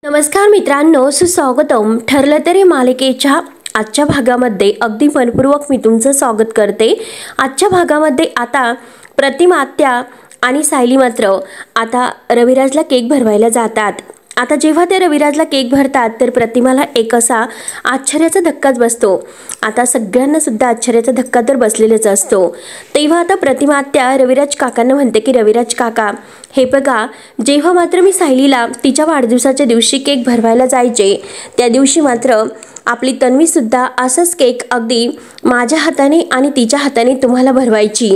नमस्कार मित्रांनो, सुस्वागतम. ठरलं तर मालिकेच्या आजच्या भागामध्ये अगदी मनपूर्वक मी तुमचं स्वागत करते. आजच्या भागामध्ये आता प्रतिमा आत्या आणि सायली मात्र आता रविराजला केक भरवायला जातात. आता जेव्हा ते रविराजला केक भरतात तर प्रतिमाला एक असा आश्चर्याचा धक्काच बसतो. आता सगळ्यांना सुद्धा आश्चर्याचा धक्का तर बसलेलाच असतो. तेव्हा आता प्रतिमा आत्या रविराज काकांना म्हणते की रविराज काका, हे बघा, जेव्हा मात्र मी सायलीला तिच्या वाढदिवसाच्या दिवशी केक भरवायला जायचे त्या दिवशी मात्र आपली तन्वी सुद्धा असंच केक अगदी माझ्या हाताने आणि तिच्या हाताने तुम्हाला भरवायची.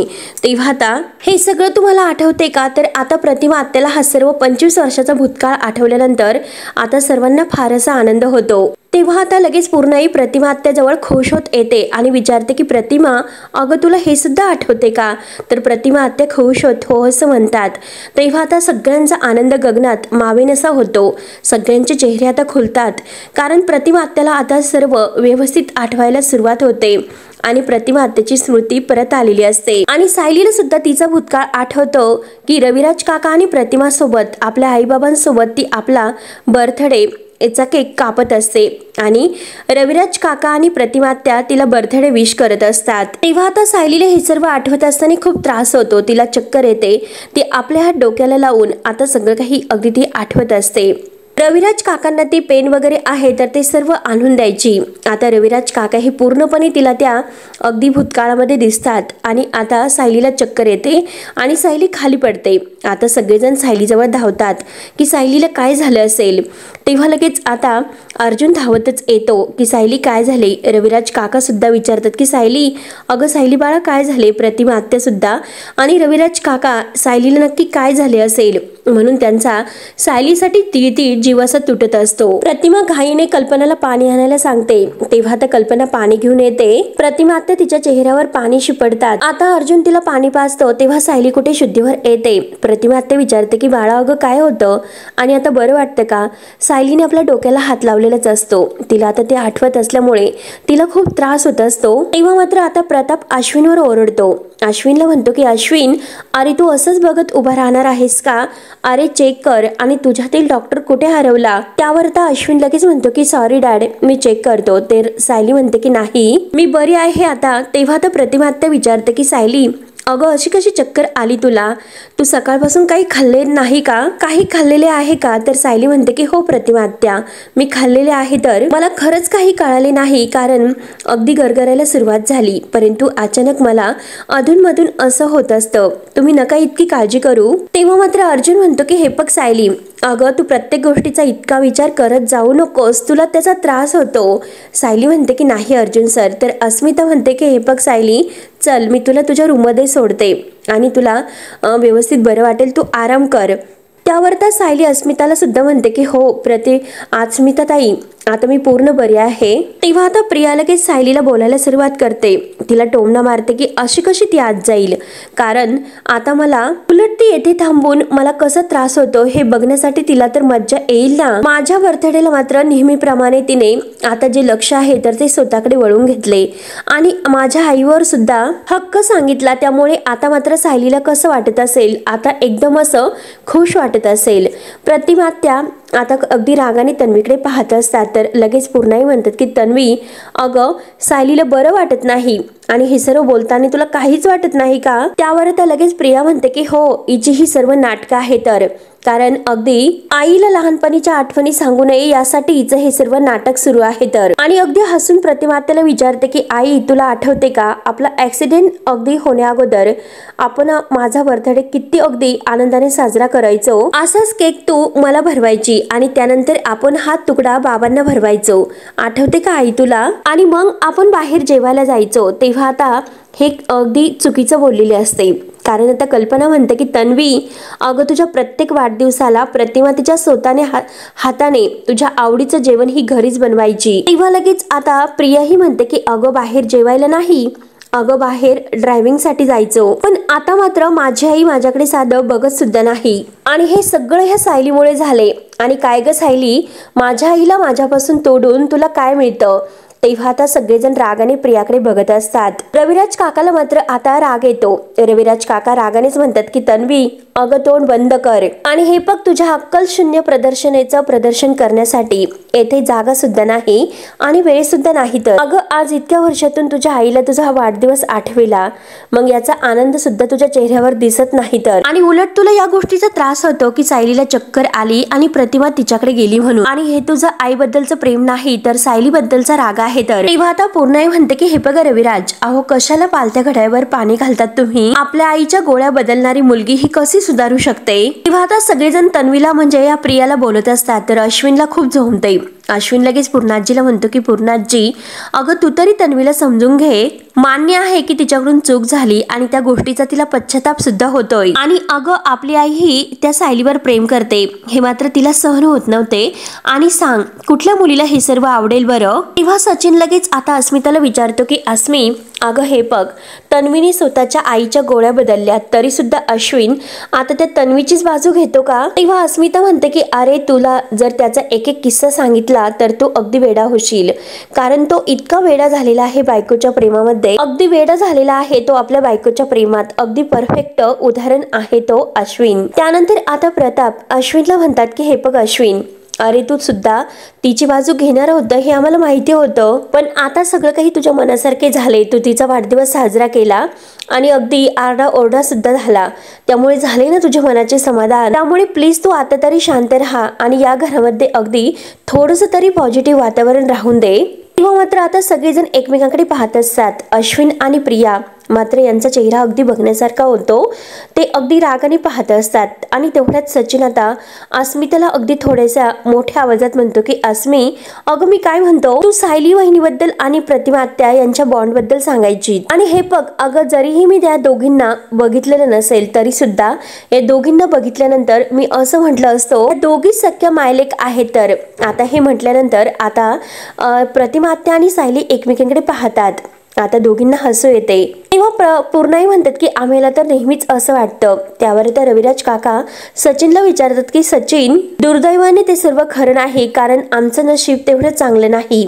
तेव्हा आता हे सगळं तुम्हाला आठवते का? तर आता प्रतिमा आत्याला हा सर्व 25 वर्षाचा भूतकाळ आठवल्यानंतर आता सर्वांना फार असा आनंद होतो. तेव्हा आता लगेच पूर्णाई प्रतिमा आत्याजवळ खुश होत येते आणि विचारते की प्रतिमा, अगं तुला हे सुद्धा आठवते का? तर प्रतिमा आत्या खुश होत हो असं म्हणतात. तेव्हा आता सगळ्यांचा आनंद गगनात मावेनासा होतो. सगळ्यांचे चेहरे आता खुलतात, कारण प्रतिमा आत्याला आता सर्व व्यवस्थित आठवायला सुरुवात होते आणि प्रतिमा आत्याची स्मृती परत आलेली असते. आणि सायलीला सुद्धा तिचा भूतकाळ आठवतो की रविराज काका आणि प्रतिमा सोबत आपल्या आईबाबांसोबत ती आपला बर्थडे याचा केक कापत असते आणि रविराज काका आणि प्रतिमा आत्या तिला बर्थडे विश करत असतात. तेव्हा आता सायलीला हे सर्व आठवत असताना खूप त्रास होतो. तिला चक्कर येते. ती आपल्या हात डोक्याला लावून आता सगळं काही अगदी ती आठवत असते. रविराज काकांना ती पेन वगैरे आहे तर ते सर्व आणून द्यायची. आता रविराज काका हे पूर्णपणे तिला त्या अगदी भूतकाळामध्ये दिसतात आणि आता सायलीला चक्कर येते आणि सायली खाली पडते. आता सगळेजण सायलीजवळ धावतात की सायलीला काय झालं असेल. तेव्हा लगेच आता अर्जुन धावतच येतो की सायली काय झाले. रविराज काका सुद्धा विचारतात की सायली, अगं सायली बाळा काय झाले. प्रतिमा आत्या सुद्धा आणि रविराज काका सायलीला नक्की काय झाले असेल म्हणून त्यांचा सायलीसाठी तिळतिळ जीव असा तुटत असतो. प्रतिमा घाईने कल्पनाला पाणी आणायला सांगते. तेव्हा आता कल्पना पाणी घेऊन येते. प्रतिमा आत्या तिच्या चेहऱ्यावर पाणी शिपडतात. आता अर्जुन तिला पाणी पाजतो. तेव्हा सायली कुठे शुद्धीवर येते. प्रतिमा आत्या विचारते की बाळा अगं काय होतं आणि आता बरं वाटतं का? सायलीने आपल्या डोक्याला हात लावलेलाच असतो. तिला आता ते आठवत असल्यामुळे तिला खूप त्रास होत असतो. तेव्हा मात्र आता प्रताप अश्विनवर ओरडतो. अश्विनला म्हणतो की अश्विन, अरे तू असंच बघत उभा राहणार आहेस का? अरे चेक कर आणि तुझ्यातील डॉक्टर कुठे हरवला? त्यावर आता अश्विन लगेच म्हणतो की सॉरी डॅड, मी चेक करतो. तर सायली म्हणते की नाही, मी बरी आहे आता. तेव्हा आता प्रतिमा आत्या विचारते की सायली, अगं अशी कशी चक्कर आली तुला? तू सकाळपासून काही खाल्ले नाही का? काही खाल्लेले आहे का? तर सायली म्हणते की हो प्रतिमा आत्या, मी खाल्लेले आहे. तर मला खरंच काही कळाले नाही, कारण अगदी गरगरायला सुरुवात झाली, परंतु अचानक मला अधूनमधून असं होत असतं. तुम्ही नका इतकी काळजी करू. तेव्हा मात्र अर्जुन म्हणतो की हे बघ सायली, अगं तू प्रत्येक गोष्टीचा इतका विचार करत जाऊ नकोस, तुला त्याचा त्रास होतो. सायली म्हणते की नाही अर्जुन सर. तर अस्मिता म्हणते की हे बघ सायली, चल मी तुला तुझ्या रूममध्ये सोडते आणि तुला व्यवस्थित बरं वाटेल, तू आराम कर. त्यावर तर सायली अस्मिताला सुद्धा म्हणते की हो अस्मिता ताई, आता मी पूर्ण बरी आहे. तेव्हा आता प्रिया लगेच सायलीला बोलायला सुरुवात करते. तिला टोमणा मारते की अशी कशी ती आत जाईल, कारण आता मला उलट ती येथे थांबून मला कसा त्रास होतो हे बघण्यासाठी तिला तर मज्जा येईल ना. माझ्या बर्थडेला मात्र नेहमीप्रमाणे तिने आता जे लक्ष आहे तर ते स्वतःकडे वळून घेतले आणि माझ्या आईवर सुद्धा हक्क सांगितला. त्यामुळे आता मात्र सायलीला कसं वाटत असेल, आता एकदम असं खुश वाटत असेल. प्रतिमा आत्या आता अगदी रागाने तन्वीकडे पाहत असतात. तर लगेच पूर्णाई म्हणतात की तन्वी, अगं सायलीला बरं वाटत नाही आणि हे सर्व बोलताना तुला काहीच वाटत नाही का? त्यावर आता लगेच प्रिया म्हणते की हो, हिची ही सर्व नाटकं आहे. तर कारण अगदी आईला लहानपणीच्या आठवणी सांगू नये यासाठी हिचं हे सर्व नाटक सुरू आहे. तर आणि अगदी हसून प्रतिमा आत्याला विचारते की आई, तुला आठवते का आपला ऍक्सिडेंट अगदी होण्याअगोदर आपण माझा बर्थडे किती अगदी आनंदाने साजरा करायचो. असाच केक तू मला भरवायची आणि त्यानंतर आपण हा तुकडा बाबांना भरवायचो, आठवते का आई तुला? आणि मग आपण बाहेर जेवायला जायचो. तेव्हा आता हे अगदी चुकीचं बोललेले असते, कारण आता कल्पना म्हणते की तन्वी, अगं तुझ्या प्रत्येक वाढदिवसाला प्रतिमा तिच्या स्वतःने हाताने तुझ्या आवडीचं जेवण ही घरीच बनवायची. तेव्हा लगेच आता प्रियाही म्हणते की अगं बाहेर जेवायला नाही, अगं बाहेर ड्रायव्हिंगसाठी जायचो. पण आता मात्र माझी आई माझ्याकडे साधं बघत सुद्धा नाही आणि हे सगळं ह्या सायलीमुळे झाले. आणि काय ग सायली, माझ्या आईला माझ्यापासून तोडून तुला काय मिळतं? तेव्हा आता सगळेजण रागाने प्रियाकडे बघत असतात. रविराज काकाला मात्र आता राग येतो. रविराज काका रागानेच म्हणतात की तन्वी, अगं तोंड बंद कर आणि हे बघ, तुझ्या अक्कल शून्य प्रदर्शनाचं प्रदर्शन करण्यासाठी येथे जागा सुद्धा नाही आणि वेळ सुद्धा नाही. तर अगं आज इतक्या वर्षातून तुझ्या आईला तुझा वाढदिवस आठवेला, मग याचा आनंद सुद्धा तुझ्या चेहऱ्यावर दिसत नाही. तर आणि उलट तुला या गोष्टीचा त्रास होतो की सायलीला चक्कर आली आणि प्रतिमा तिच्याकडे गेली म्हणून, आणि हे तुझं आईबद्दलचं प्रेम नाही तर सायली बद्दलचा राग आहे. तर तेव्हा आता पूर्णाई म्हणते की हे बघा रविराज, अहो कशाला पालत्या घड्यावर पाणी घालतात तुम्ही? आपल्या आईच्या गोळ्या बदलणारी मुलगी ही कशी सुधारू शकते? तेव्हा आता सगळेजण तन्वीला म्हणजे या प्रियाला बोलत असतात. तर अश्विनला खूप झोंबते. अश्विन लगेच पूर्णाजीला म्हणतो की पूर्णाजी, अगं तू तरी तन्वीला समजून घे. मान्य आहे की तिच्याकडून चूक झाली आणि त्या गोष्टीचा तिला पश्चाताप सुद्धा होतोय, आणि अगं आपली आई ही त्या सायलीवर प्रेम करते हे मात्र तिला सहन होत नव्हते. आणि सांग कुठल्या मुलीला हे सर्व आवडेल बरं? तेव्हा सचिन लगेच आता अस्मिताला विचारतो की अस्मी, अगं हे बघ, तन्वीने स्वतःच्या आईच्या गोळ्या बदलल्या तरी सुद्धा अश्विन आता त्या तन्वीचीच बाजू घेतो का? तेव्हा अस्मिता म्हणते की अरे तुला जर त्याचा एक एक किस्सा सांगितला तर तू अगदी वेडा होशील, कारण तो इतका वेडा झालेला आहे बायकोच्या प्रेमामध्ये, अगदी वेडा झालेला आहे तो आपल्या बायकोच्या प्रेमात. अगदी परफेक्ट उदाहरण आहे तो अश्विन. त्यानंतर आता प्रताप अश्विनला म्हणतात की हे बघ अश्विन, अरे तू सुद्धा तिची बाजू घेणार होतं हे आम्हाला माहिती होतं, पण आता सगळं काही तुझ्या मनासारखे झाले. तू तिचा वाढदिवस साजरा केला आणि अगदी आरडा ओरडा सुद्धा झाला, त्यामुळे झाले ना तुझ्या मनाचे समाधान. त्यामुळे प्लीज तू आता तरी शांत राहा आणि या घरामध्ये अगदी थोडंसं तरी पॉझिटिव्ह वातावरण राहून दे. तेव्हा मात्र आता सगळेजण एकमेकांकडे पाहत असतात. अश्विन आणि प्रिया मात्र यांचा चेहरा अगदी बघण्यासारखा होतो. ते अगदी रागाने पाहत असतात. आणि तेवढ्यात सचिन आता अस्मिताला अगदी थोड्याशा मोठ्या आवाजात म्हणतो की अस्मी, अगं मी काय म्हणतो, तू सायली वहिनीबद्दल आणि प्रतिमा आत्या यांच्या बॉन्ड बद्दल सांगायची. आणि हे बघ, अगं जरीही मी त्या दोघींना बघितलेलं नसेल तरी सुद्धा या दोघींना बघितल्यानंतर मी असं म्हटलं असतो या दोघी सख्या मायलेक आहेत. तर आता हे म्हटल्यानंतर आता प्रतिमा आत्या आणि सायली एकमेकांकडे पाहतात. आता दोघींना हसू येते. तेव्हा पूर्णाई म्हणतात की आम्हाला तर नेहमीच असं वाटतं. त्यावर त्या रविराज काका सचिनला विचारतात की सचिन, दुर्दैवाने ते सर्व खरं नाही, कारण आमचं नशीब तेवढं चांगलं नाही,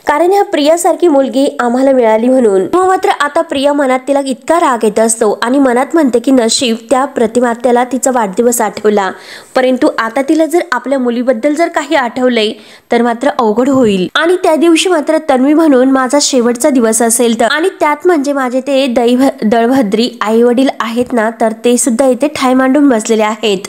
कारण ह्या प्रियासारखी मुलगी आम्हाला मिळाली म्हणून. मात्र आता प्रिया मनात तिला इतका राग येत असतो आणि मनात म्हणते की नशीब त्या प्रतिमात्याला तिचा वाढदिवस आठवला, परंतु आता तिला जर आपल्या मुलीबद्दल जर काही आठवलंय तर मात्र अवघड होईल. आणि त्या दिवशी मात्र तन्वी म्हणून माझा शेवटचा दिवस असेल तर, आणि त्यात म्हणजे माझे ते दळभद्री आई वडील आहेत ना, तर ते सुद्धा इथे ठाय मांडून बसलेले आहेत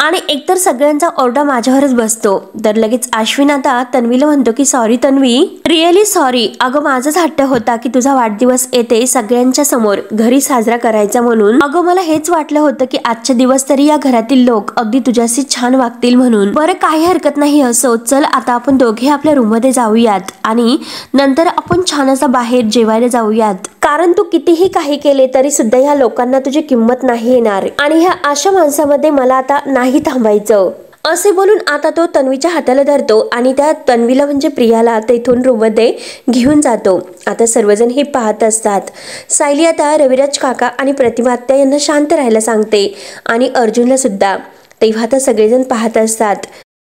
आणि एकतर सगळ्यांचा ओरडा माझ्यावरच बसतो. तर लगेच अश्विन आता तन्वीला म्हणतो की सॉरी तन्वी, रिअली सॉरी. अगं माझाच हट्ट होता की तुझा वाढदिवस येते सगळ्यांच्या समोर घरी साजरा करायचा म्हणून. अगं मला हेच वाटलं होतं की आजच्या दिवस तरी या घरातील लोक अगदी तुझ्याशी छान वागतील म्हणून. बरं काही हरकत नाही, असो चल आता आपण दोघे आपल्या रूम मध्ये जाऊयात आणि नंतर आपण छान असा बाहेर जेवायला जाऊयात, कारण तू कितीही काही केले तरी सुद्धा ह्या लोकांना तुझी किंमत नाही येणार आणि ह्या अशा माणसामध्ये मला आता नाही थांबायचं. असे बोलून आता तो तन्वीच्या हाताला धरतो आणि त्या तन्वीला म्हणजे प्रियाला तेथून रूममध्ये घेऊन जातो. आता सर्वजण हे पाहत असतात. सायली आता रविराज काका आणि प्रतिमा आत्या यांना शांत राहायला सांगते आणि अर्जुनला सुद्धा. तेव्हा आता सगळेजण पाहत असतात.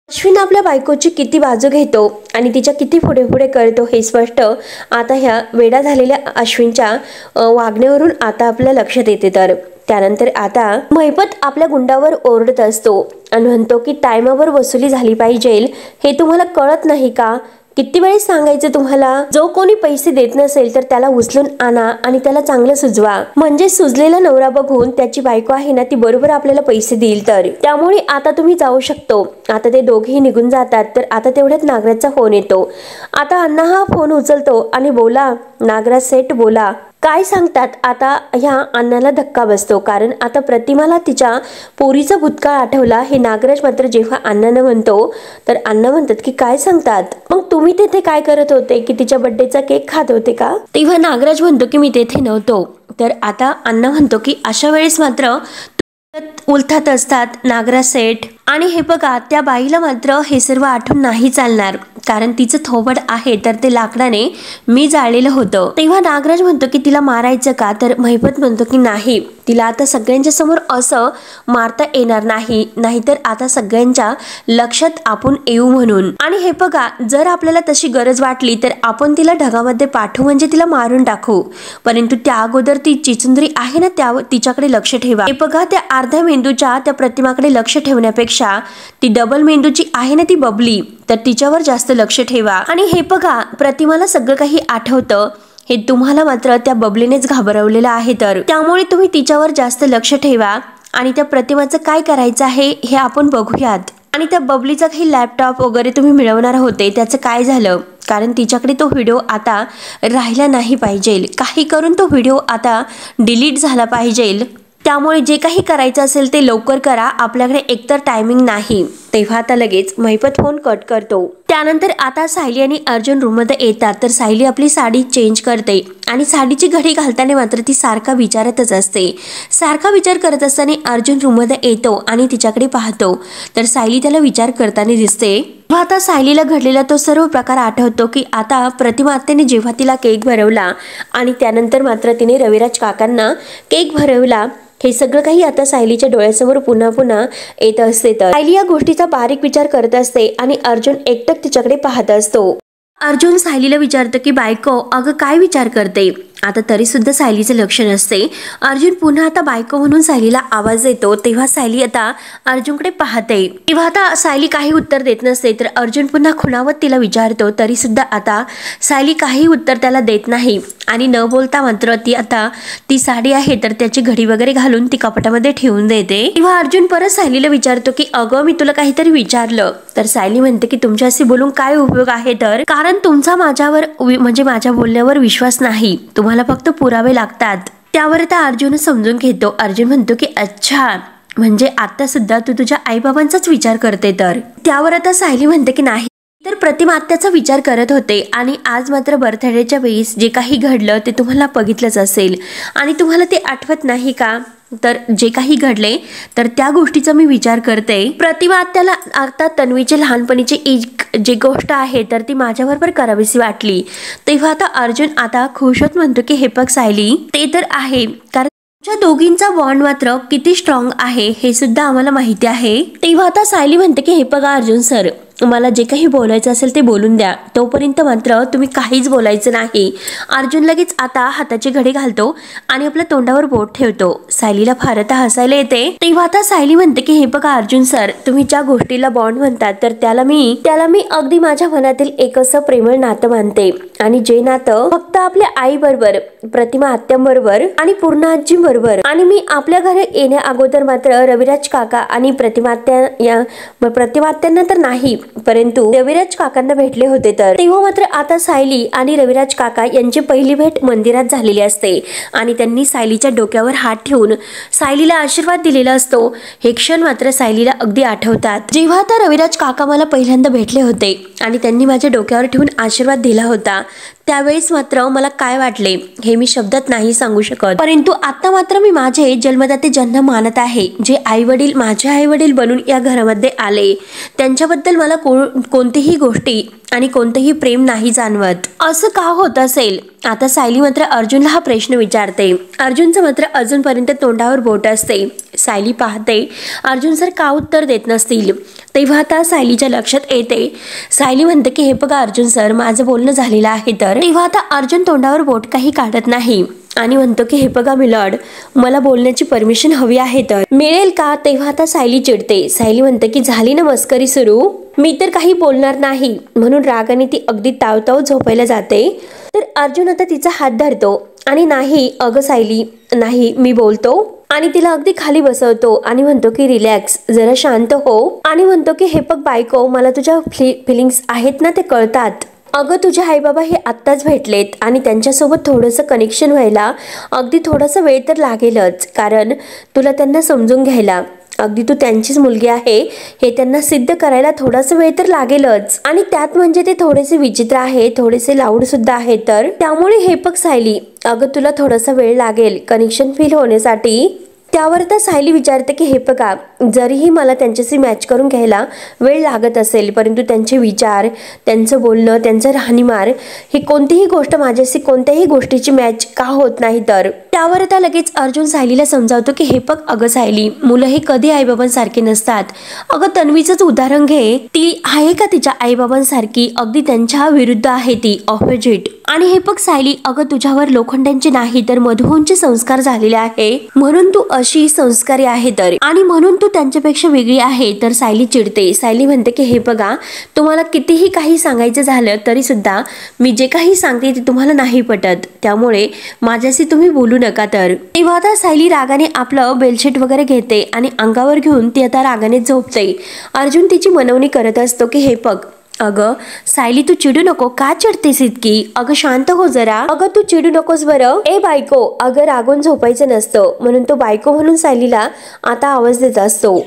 अश्विन आपल्या बायकोची किती बाजू घेतो आणि तिच्या किती पुढे पुढे करतो हे स्पष्ट आता ह्या वेडा झालेल्या अश्विनच्या वागण्यावरून आता आपल्या लक्षात येते. तर त्यानंतर आता महिपत आपल्या गुंडावर ओरडत असतो आणि म्हणतो की टायमावर वसुली झाली पाहिजे, हे तुम्हाला कळत नाही का? किती वेळेस सांगायचं तुम्हाला, जो कोणी पैसे देत नसेल तर त्याला उचलून आणा आणि त्याला चांगलं सुजवा, म्हणजे सुजलेला नवरा बघून त्याची बायको आहे ना ती बरोबर आपल्याला पैसे देईल. तर त्यामुळे आता तुम्ही जाऊ शकतो. आता ते दोघेही निघून जातात. तर आता तेवढ्यात नागराजचा फोन येतो. आता अण्णा हा फोन उचलतो आणि बोला नागराज सेठ बोला, काय सांगतात? आता ह्या अण्णाला धक्का बसतो, कारण आता प्रतिमाला तिच्या पोरीचा भूतकाळ आठवला. हे नागराज मात्र जेव्हा अण्णांना म्हणतो तर अण्णा म्हणतात की काय सांगतात, मग तुम्ही तेथे काय करत होते की तिच्या बर्थडेचा केक खात होते का? तेव्हा नागराज म्हणतो की मी तेथे नव्हतो. तर आता अण्णा म्हणतो की अशा वेळेस मात्र उलथत असतात नागराज सेठ. आणि हे बघा त्या बाईला मात्र हे सर्व आठवण नाही चालणार, कारण तिचं थोबड आहे तर ते लाकडाने मी जाळलेलं होतं. तेव्हा नागराज म्हणतो की तिला मारायचं का? तर महिपत म्हणतो की नाही, तिला आता सगळ्यांच्या समोर असं मारता येणार नाही, नाहीतर आता सगळ्यांच्या लक्षात आपण येऊ म्हणून. आणि हे बघा, जर आपल्याला तशी गरज वाटली तर आपण तिला ढगामध्ये पाठवू, म्हणजे तिला मारून टाकू. परंतु त्या अगोदर ती चिचुंद्री आहे ना, त्या तिच्याकडे लक्ष ठेवा. हे बघा, त्या अर्ध्या मेंदूच्या त्या प्रतिमाकडे लक्ष ठेवण्यापेक्षा ती डबल मेंदूची आहे ना ती बबली, तर तिच्यावर जास्त लक्ष ठेवा. आणि हे बघा, प्रतिमाला सगळं काही आठवतं, हे तुम्हाला मात्र त्या बबलीनेच घाबरवलेलं आहे. तर त्यामुळे तुम्ही तिच्यावर जास्त लक्ष ठेवा. आणि त्या प्रतिमाचं काय करायचं आहे हे आपण बघूयात. आणि त्या बबलीचा काही लॅपटॉप वगैरे तुम्ही मिळवणार होते, त्याचं काय झालं? कारण तिच्याकडे तो व्हिडिओ आता राहिला नाही पाहिजे, काही करून तो व्हिडिओ आता डिलीट झाला पाहिजे. त्यामुळे जे काही करायचं असेल ते लवकर करा, आपल्याकडे एकतर टायमिंग नाही. तेव्हा आता लगेच महिपत फोन कट करतो. त्यानंतर आता सायली आणि अर्जुन रूममध्ये येतात. तर सायली आपली साडी चेंज करते आणि साडीची घडी घालताना मात्र ती सारखा विचारतच असते. सारखा विचार करत असताना अर्जुन रूममध्ये येतो आणि तिच्याकडे पाहतो. तर सायली त्याला विचार करताना दिसते. आता सायलीला घडलेला तो सर्व प्रकार आठवतो की आता प्रतिमा आत्याने जेव्हा तिला केक भरवला आणि त्यानंतर मात्र तिने रविराज काकांना केक भरवला, हे सगळं काही आता सायलीच्या डोळ्यासमोर पुन्हा पुन्हा येत असते. तर सायली या गोष्टीचा बारीक विचार करत असते आणि अर्जुन एकटक तिच्याकडे पाहत असतो. अर्जुन सायलीला विचारतो की बायको, अगं काय विचार करते? आता तरी सुद्धा सायलीचं लक्ष नसते. अर्जुन पुन्हा आता बायको म्हणून सायलीला आवाज देतो. तेव्हा सायली आता अर्जुनकडे पाहते. तेव्हा आता सायली काही उत्तर देत नसते. तर अर्जुन पुन्हा खुणावत तिला विचारतो, तरी सुद्धा आता सायली काही उत्तर त्याला देत नाही. आणि न बोलता मात्र ती आता ती साडी आहे तर त्याची घडी वगैरे घालून ती कपाटामध्ये ठेवून देते. तेव्हा अर्जुन परत सायलीला विचारतो की अगं मी तुला काहीतरी विचारलं. तर सायली म्हणते की तुमच्याशी बोलून काय उपयोग आहे? तर कारण तुमचा माझ्यावर म्हणजे माझ्या बोलण्यावर विश्वास नाही, तुम्हाला फक्त पुरावे लागतात. त्यावर आता अर्जुन समजून घेतो. अर्जुन म्हणतो की अच्छा, म्हणजे आता सुद्धा तू तुझ्या आईबाबांचाच विचार करते. तर त्यावर आता सायली म्हणते की नाही, तर प्रतिमा आत्याचा विचार करत होते. आणि आज मात्र बर्थडेच्या वेळेस जे काही घडलं ते तुम्हाला बघितलंच असेल आणि तुम्हाला ते आठवत नाही का? तर जे काही घडले तर त्या गोष्टीचा मी विचार करते. प्रतिमा आत्याला आता तन्वीची लहानपणीची जी गोष्ट आहे तर ती माझ्याबरोबर करावीशी वाटली. तेव्हा आता अर्जुन आता खुश होत म्हणतो की हे बघ सायली, ते तर आहे, कारण तुमच्या दोघींचा बॉन्ड मात्र किती स्ट्रॉंग आहे हे सुद्धा आम्हाला माहिती आहे. तेव्हा आता सायली म्हणते की हे बघा अर्जुन सर, मला जे काही बोलायचं असेल ते बोलून द्या, तोपर्यंत मात्र तुम्ही काहीच बोलायचं नाही. अर्जुन लगेच आता हाताची घडी घालतो आणि आपल्या तोंडावर बोट ठेवतो. सायलीला फार आता हसायला येते. तेव्हा आता सायली म्हणते की हे बघा अर्जुन सर, तुम्ही ज्या गोष्टीला बॉन्ड म्हणतात तर त्याला मी अगदी माझ्या मनातील एक असं प्रेमळ नातं मानते. आणि जे नातं फक्त आपल्या आई बरोबर, प्रतिमा आत्यांबरोबर आणि पूर्ण आजी बरोबर, आणि मी आपल्या घरी येण्या अगोदर मात्र रविराज काका आणि प्रतिमा आत्यांना तर नाही, परंतु रविराज काकांना भेटले होते. तर तेव्हा मात्र आता सायली आणि रविराज काका यांची पहिली भेट मंदिरात झालेली असते आणि त्यांनी सायलीच्या डोक्यावर हात ठेवून सायलीला आशीर्वाद दिलेला असतो. हे क्षण मात्र सायलीला अगदी आठवतात. जेव्हा आता रविराज काका मला पहिल्यांदा भेटले होते आणि त्यांनी माझ्या डोक्यावर ठेवून आशीर्वाद दिला होता, त्यावेळेस मात्र मला काय वाटले हे मी शब्दात नाही सांगू शकत. परंतु आता मात्र मी माझे जन्मदाते ज्यांना मानत आहे, जे आई वडील माझे आई वडील बनून या घरामध्ये आले, त्यांच्याबद्दल मला कोणतीही गोष्टी आणि कोणतेही प्रेम नाही जाणवत. असं का होत असेल? आता सायली मात्र अर्जुनला हा प्रश्न विचारते. अर्जुनचं मात्र अजूनपर्यंत तोंडावर बोट असते. सायली पाहते अर्जुन सर का उत्तर देत नसतील. तेव्हा आता सायलीच्या लक्षात येते. सायली म्हणते की हे बघा अर्जुन सर, माझं बोलणं झालेलं आहे. तर तेव्हा आता अर्जुन तोंडावर बोट काही काढत नाही आणि म्हणतो की हे बघा मिलॉर्ड, मला बोलण्याची परमिशन हवी आहे, तर मिळेल का? तेव्हा आता सायली चिडते. सायली म्हणते की झाली ना मस्करी सुरू, मी तर काही बोलणार नाही, म्हणून रागाने ती अगदी तावताव झोपायला जाते. तर अर्जुन आता तिचा हात धरतो आणि नाही अगं सायली, नाही मी बोलतो, आणि तिला अगदी खाली बसवतो आणि म्हणतो की रिलॅक्स, जरा शांत हो. आणि म्हणतो की हे बघ बायको, मला तुझ्या फिलिंग्स आहेत ना ते कळतात. अगं तुझे आई बाबा हे आत्ताच भेटलेत आणि त्यांच्यासोबत थोडंसं कनेक्शन व्हायला अगदी थोडासा वेळ तर लागेलच, कारण तुला त्यांना समजून घ्यायला, अगदी तू त्यांचीच मुलगी आहे हे त्यांना सिद्ध करायला थोडासा वेळ तर लागेलच. आणि त्यात म्हणजे ते थोडेसे विचित्र आहे, थोडेसे लाऊड सुद्धा आहे. तर त्यामुळे हे बघ सायली, अगं तुला थोडासा वेळ लागेल कनेक्शन फील होण्यासाठी. त्यावर तर सायली विचारते की हे बघा, जरीही मला त्यांच्याशी मॅच करून घ्यायला वेळ लागत असेल, परंतु त्यांचे विचार, त्यांचं बोलणं, त्यांचं राहणीमान, ही कोणतीही गोष्ट माझ्याशी कोणत्याही गोष्टीची मॅच का होत नाही. तर त्यावर आता लगेच अर्जुन सायलीला समजावतो की हे बघ अगं सायली, मुलं हे कधी आईबाबांसारखे नसतात. अगं तन्वीचंच उदाहरण घे, ती आहे का तिच्या आईबाबांसारखी? अगदी त्यांच्या विरुद्ध आहे ती, ऑपोजिट. आणि हे बघ सायली, अगं तुझ्यावर लोखंडांचे नाही तर मधुहोनचे संस्कार झालेले आहे, म्हणून तू अशी संस्कारी आहे तर, आणि म्हणून तू त्यांच्यापेक्षा वेगळी आहे. तर सायली चिडते. सायली म्हणते की हे बघा, तुम्हाला कितीही काही सांगायचं झालं तरी सुद्धा मी जे काही सांगते ते तुम्हाला नाही पटत, त्यामुळे माझ्याशी तुम्ही बोलू नका. तर तेव्हा आता सायली रागाने आपलं बेडशीट वगैरे घेते आणि अंगावर घेऊन ती आता रागाने झोपते. अर्जुन तिची मनवणी करत असतो की हे बघ अगं सायली, तू चिडू नको, का चिडतेस इतकी? अगं शांत हो जरा. अगं तू चिडू नकोस बरं. ए बायको, अगं रागून झोपायचं नसतं, म्हणून तो बायको म्हणून सायलीला आता आवाज देत असतो.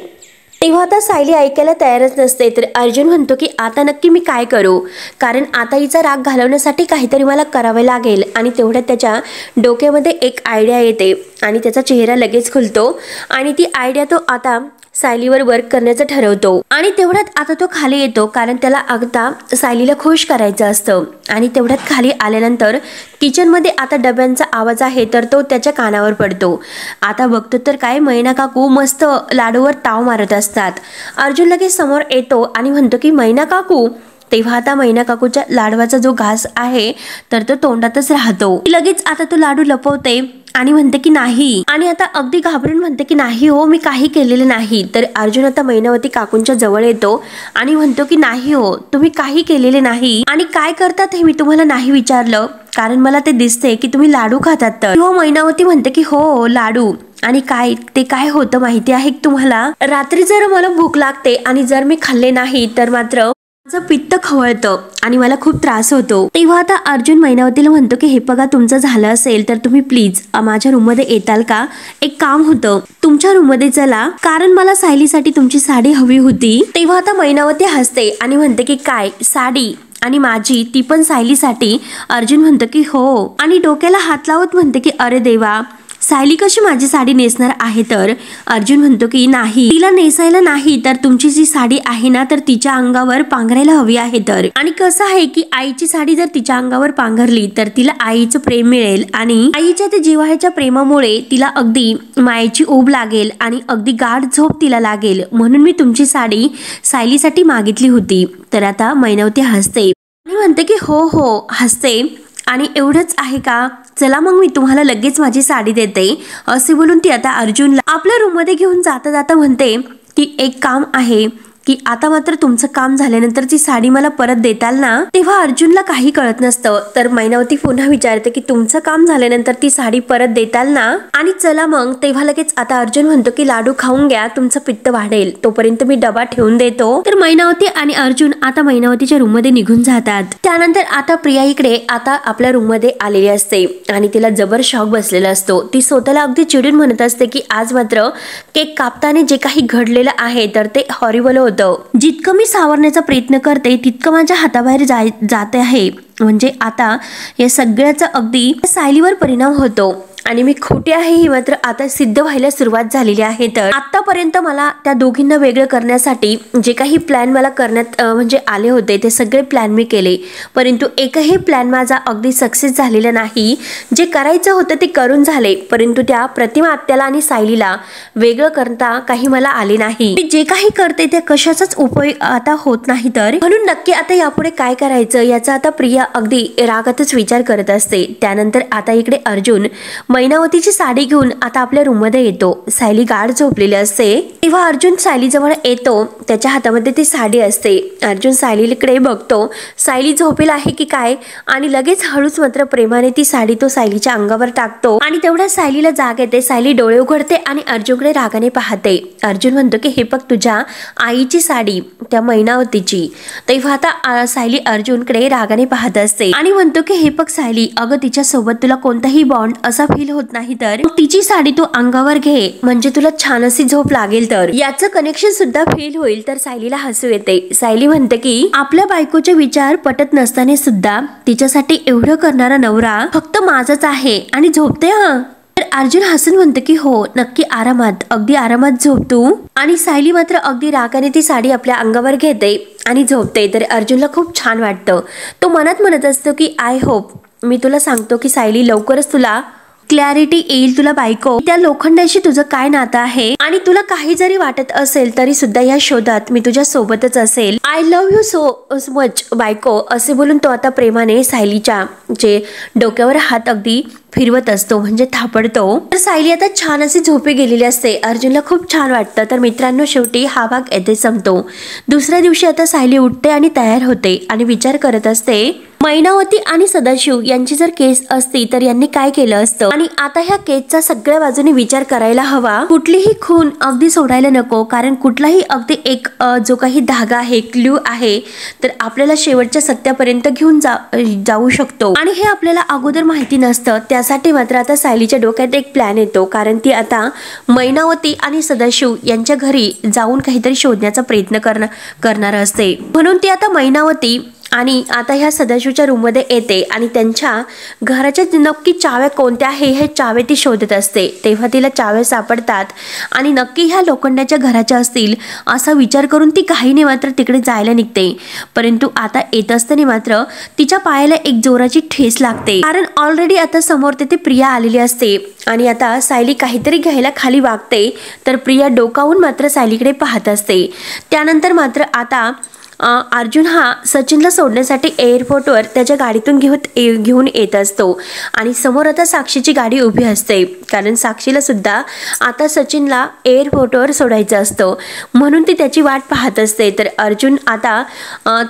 तेव्हा आता सायली ऐकायला तयारच नसते. तर अर्जुन म्हणतो की आता नक्की मी काय करू, कारण आता हिचा राग घालवण्यासाठी काहीतरी मला करावे लागेल. आणि तेवढ्यात त्याच्या डोक्यामध्ये एक आयडिया येते आणि त्याचा चेहरा लगेच खुलतो आणि ती आयडिया तो आता सायलीवर वर्क करण्याचं ठरवतो. आणि तेवढ्यात आता तो खाली येतो, कारण त्याला आता सायलीला खुश करायचं असतं. आणि तेवढ्यात खाली आल्यानंतर किचनमध्ये आता डब्यांचा आवाज आहे, तर तो त्याच्या कानावर पडतो. आता बघतो तर काय, मैना काकू मस्त लाडूवर ताव मारत असतात. अर्जुन लगेच समोर येतो आणि म्हणतो की मैना काकू. तेव्हा आता मैना काकूच्या लाडवाचा जो घास आहे तर तो तोंडातच राहतो. लगेच आता तो लाडू लपवते आणि म्हणते की नाही, आणि आता अगदी घाबरून म्हणते की नाही हो, मी काही केलेलं नाही. तर अर्जुन आता मैनावती काकूंच्या जवळ येतो आणि म्हणतो की नाही हो, तुम्ही काही केलेले नाही, आणि काय करतात हे मी तुम्हाला नाही विचारलं, कारण मला ते दिसते की तुम्ही लाडू खातात. तर हो, मैनावती म्हणते की हो लाडू, आणि काय ते काय होतं माहिती आहे तुम्हाला? रात्री जर मला भूक लागते आणि जर मी खाल्ले नाही तर मात्र माझं पित्त खवळतं आणि मला खूप त्रास होतो. तेव्हा आता अर्जुन मैनावतीला म्हणतो की हे बघा, तुमचं झालं असेल तर तुम्ही प्लीज माझ्या रूम मध्ये येताल का? एक काम होतं, तुमच्या रूम मध्ये चला, कारण मला सायलीसाठी तुमची साडी हवी होती. तेव्हा आता मैनावती हसते आणि म्हणते की काय साडी, आणि माझी ती पण सायलीसाठी? अर्जुन म्हणतो की हो, आणि डोक्याला हात लावत म्हणते की अरे देवा, सायली कशी माझी साडी नेसणार आहे? तर अर्जुन म्हणतो की नाही, तिला नेसायला नाही, तर तुमची जी साडी आहे ना तर तिच्या अंगावर पांघरायला हवी आहे. तर आणि कसं आहे की आईची साडी जर तिच्या अंगावर पांघरली तर तिला आईचं प्रेम मिळेल, आणि आईच्या त्या जिव्हाळ्याच्या प्रेमामुळे तिला अगदी मायेची ऊब लागेल आणि अगदी गाढ झोप तिला लागेल, म्हणून मी तुमची साडी सायलीसाठी मागितली होती. तर आता मैनावती हसते आणि म्हणते की हो हो, हसते, आणि एवढंच आहे का? चला मग मी तुम्हाला लगेच माझी साडी देते. असे बोलून ती आता अर्जुनला आपल्या रूम मध्ये घेऊन जाता जाता म्हणते की एक काम आहे, की आता मात्र तुमचं काम झाल्यानंतर ती साडी मला परत देताल ना? तेव्हा अर्जुनला काही कळत नसतं. तर मैनावती पुन्हा विचारते की तुमचं काम झाल्यानंतर ती साडी परत देताल ना? आणि चला मग. तेव्हा लगेच आता अर्जुन म्हणतो की लाडू खाऊन घ्या, तुमचं पित्त वाढेल, तोपर्यंत मी डबा ठेवून देतो. तर मैनावती आणि अर्जुन आता मैनावतीच्या रूम मध्ये निघून जातात. त्यानंतर आता प्रिया इकडे आता आपल्या रूम मध्ये आलेली असते आणि तिला जबर शॉक बसलेला असतो. ती स्वतःला अगदी चिडून म्हणत असते की आज मात्र केक कापताना जे काही घडलेलं आहे तर ते हॉरिबल होतं. जितकं मी सावरण्याचा प्रयत्न करते तितकं माझ्या हाताबाहेर जात आहे. म्हणजे आता या सगळ्याचा अगदी सायलीवर परिणाम होतो आणि मी खोटी आहे ही मात्र आता सिद्ध व्हायला सुरुवात झालेली आहे. तर आतापर्यंत मला त्या दोघींना वेगळं करण्यासाठी जे काही प्लॅन मला करण्यात म्हणजे आले होते ते सगळे प्लॅन मी केले, परंतु एकही प्लॅन माझा अगदी सक्सेस झालेला नाही. जे करायचं होतं ते करून झाले, परंतु त्या प्रतिमा आत्याला आणि सायलीला वेगळं करता काही मला आले नाही. मी जे काही करते त्या कशाचाच उपयोग आता होत नाही. तर म्हणून नक्की आता यापुढे काय करायचं याचा आता प्रिया अगदी रागातच विचार करत असते. त्यानंतर आता इकडे अर्जुन मैनावतीची साडी घेऊन आता आपल्या रूम मध्ये येतो. सायली गाढ झोपलेली असते. तेव्हा अर्जुन सायली जवळ येतो, त्याच्या हातामध्ये ती साडी असते. अर्जुन सायलीकडे बघतो, सायली झोपेल आहे की काय, आणि लगेच हळूच मात्र प्रेमाने ती साडी तो सायलीच्या अंगावर टाकतो. आणि तेवढ्या सायलीला जाग येते. सायली डोळे उघडते आणि अर्जुनकडे रागाने पाहते. अर्जुन म्हणतो की हे बघ तुझ्या आईची साडी, त्या मैनावतीची. तेव्हा आता सायली अर्जुनकडे रागाने पाहत असते आणि म्हणतो की हे बघ सायली, अगं तिच्या सोबत तुला कोणताही बॉन्ड असा फील होत नाही, तर तिची साडी तू अंगावर घे, म्हणजे तुला छान अशी झोप लागेल, तर याचं कनेक्शन सुद्धा फील होईल. तर सायलीला हसू येते. सायली म्हणते की आपल्या बायकोचे विचार पटत नसताना सुद्धा तिच्यासाठी एवढं करणारा नवरा फक्त माझाच आहे, आणि झोपते हा. तर अर्जुन हसून म्हणतो की हो नक्की आरामात, अगदी आरामात झोप तू. आणि सायली मात्र अगदी रागाने ती साडी आपल्या अंगावर घेते आणि झोपते. तर अर्जुनला खूप छान वाटतं. तो मनात म्हणत असतो की आय होप, मी तुला सांगतो की सायली लवकरच तुला क्लॅरिटी येईल. तुला बायको त्या लोखंडाशी तुझं काय नातं आहे आणि तुला काही जरी वाटत असेल तरी सुद्धा या शोधात मी तुझ्या सोबतच असेल. I love you so much बायको, असे बोलून तो आता प्रेमाने सायलीच्या जे डोक्यावर हात अगदी फिरवत असतो, म्हणजे थापडतो. तर सायली आता छान अशी झोपी गेलेली असते. अर्जुनला खूप छान वाटतं. तर मित्रांनो, शेवटी हा भाग येथे संपतो. दुसऱ्या दिवशी आता सायली उठते आणि तयार होते आणि विचार करत असते मैनावती आणि सदाशिव यांची जर केस असती तर यांनी काय केलं असतं आणि आता ह्या केसचा सगळ्या बाजूने विचार करायला हवा. कुठलीही खून अगदी सोडायला नको, कारण कुठलाही अगदी एक जो काही धागा आहे, क्ल्यू आहे, तर आपल्याला शेवटच्या सत्यापर्यंत घेऊन जाऊ शकतो आणि हे आपल्याला अगोदर माहिती नसतं. त्यासाठी मात्र आता सायलीच्या डोक्यात एक प्लॅन येतो, कारण ती आता मैनावती आणि सदाशिव यांच्या घरी जाऊन काहीतरी शोधण्याचा प्रयत्न करणार असते. म्हणून ती आता मैनावती आणि आता ह्या सदाशिवच्या रूममध्ये येते आणि त्यांच्या घराच्या नक्की चाव्या कोणत्या आहे हे चावे ती शोधत असते. तेव्हा तिला चावे सापडतात आणि नक्की ह्या लोखंडाच्या घराच्या असतील असा विचार करून ती घाईने मात्र तिकडे जायला निघते. परंतु आता येत असताना मात्र तिच्या पायाला एक जोराची ठेस लागते, कारण ऑलरेडी आता समोर तिथे प्रिया आलेली असते आणि आता सायली काहीतरी घ्यायला खाली वागते. तर प्रिया डोकावून मात्र सायलीकडे पाहत असते. त्यानंतर मात्र आता अर्जुन हा सचिनला सोडण्यासाठी एअरपोर्टवर त्याच्या गाडीतून घेऊन येत असतो आणि समोर आता साक्षीची गाडी उभी असते, कारण साक्षीला सुद्धा आता सचिनला एअरपोर्टवर सोडायचं असतं, म्हणून ती त्याची वाट पाहत असते. तर अर्जुन आता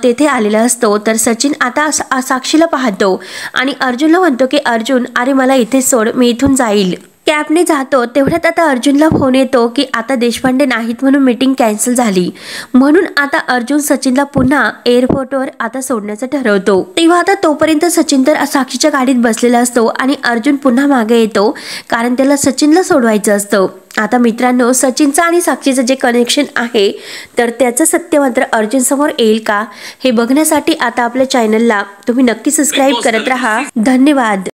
तेथे आलेला असतो. तर सचिन आता साक्षीला पाहतो आणि अर्जुनला म्हणतो की अर्जुन, अरे मला इथे सोड, मी इथून जाईल. कॅबने जातो. तेवढ्यात आता अर्जुनला फोन येतो की आता देशपांडे नाहीत म्हणून मीटिंग कॅन्सल झाली. म्हणून आता अर्जुन सचिनला पुन्हा एअरपोर्टवर आता सोडण्याचं ठरवतो. तेव्हा आता तोपर्यंत सचिन तर साक्षीच्या गाडीत बसलेला असतो आणि अर्जुन पुन्हा मागे येतो, कारण त्याला सचिनला सोडवायचं असतं. आता मित्रांनो, सचिनचं आणि साक्षीचं जे कनेक्शन आहे तर त्याचं सत्य मात्र अर्जुन समोर येईल का हे बघण्यासाठी आता आपल्या चॅनलला तुम्ही नक्की सबस्क्राईब करत राहा. धन्यवाद.